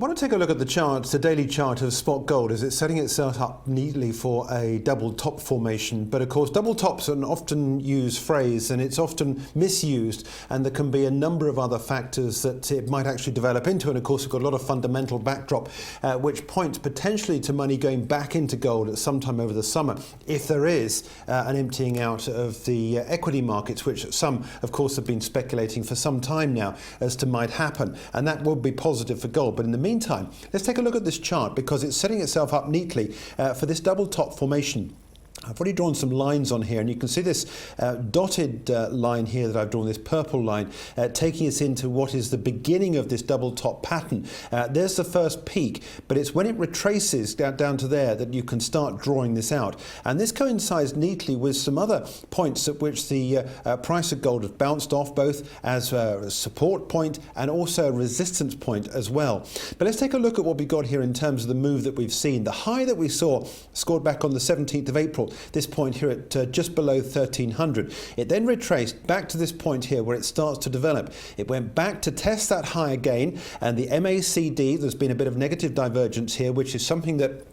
want to take a look at the chart, the daily chart of spot gold, as it's setting itself up neatly for a double top formation. But of course, double tops are an often used phrase, and it's often misused, and there can be a number of other factors that it might actually develop into. And of course, we've got a lot of fundamental backdrop, which points potentially to money going back into gold at some time over the summer, if there is an emptying out of the equity markets, which some, of course, have been speculating for some time now as to might happen. And that will be positive for gold. But in the meantime, let's take a look at this chart, because it's setting itself up neatly for this double top formation. I've already drawn some lines on here, and you can see this dotted line here that I've drawn, this purple line, taking us into what is the beginning of this double top pattern. There's the first peak, but it's when it retraces down to there that you can start drawing this out. And this coincides neatly with some other points at which the price of gold has bounced off, both as a support point and also a resistance point as well. But let's take a look at what we got here in terms of the move that we've seen. The high that we saw scored back on the 17th of April, this point here at just below 1300. It then retraced back to this point here where it starts to develop. It went back to test that high again, and the MACD, there's been a bit of negative divergence here, which is something that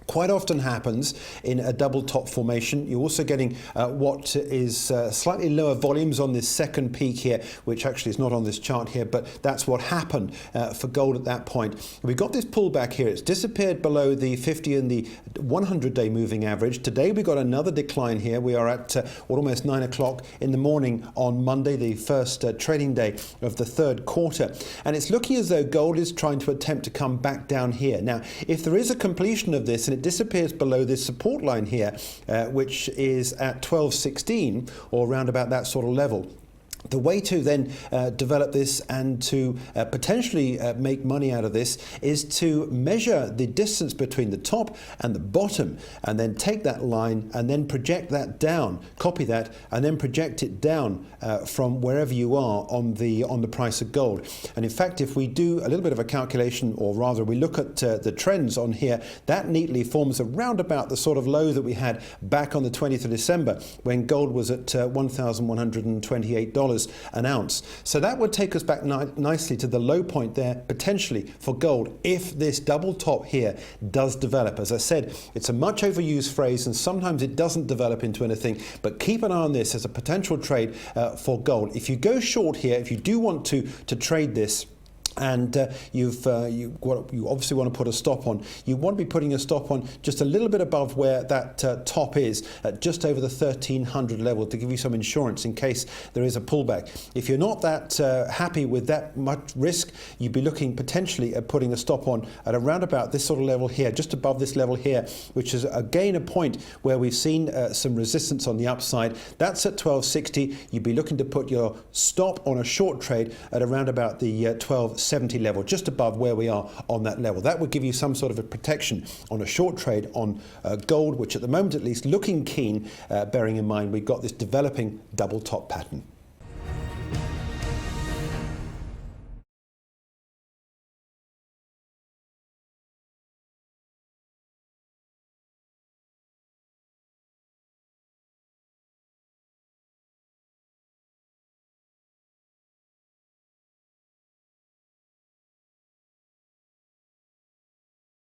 quite often happens in a double top formation. You're also getting what is slightly lower volumes on this second peak here, which actually is not on this chart here, but that's what happened for gold at that point. We've got this pullback here. It's disappeared below the 50 and the 100-day moving average. Today we got another decline here. We are at almost 9 o'clock in the morning on Monday, the first trading day of the third quarter. And it's looking as though gold is trying to attempt to come back down here. Now, if there is a completion of this, and it disappears below this support line here, which is at 1216 or around about that sort of level. The way to then develop this and to potentially make money out of this is to measure the distance between the top and the bottom, and then take that line and then project that down, copy that, and then project it down from wherever you are on the price of gold. And in fact, if we do a little bit of a calculation, or rather we look at the trends on here, that neatly forms around about the sort of low that we had back on the 20th of December when gold was at $1,128 an ounce. So that would take us back nicely to the low point there, potentially for gold, if this double top here does develop. As I said, it's a much overused phrase, and sometimes it doesn't develop into anything, but keep an eye on this as a potential trade for gold. If you go short here, if you do want to trade this, and you obviously want to put a stop on, you want to be putting a stop on just a little bit above where that top is, at just over the 1300 level, to give you some insurance in case there is a pullback. If you're not that happy with that much risk, you'd be looking potentially at putting a stop on at around about this sort of level here, just above this level here, which is again a point where we've seen some resistance on the upside. That's at 1260. You'd be looking to put your stop on a short trade at around about the 1270 level, just above where we are on that level. That would give you some sort of a protection on a short trade on gold, which at the moment at least looking keen, bearing in mind we've got this developing double top pattern.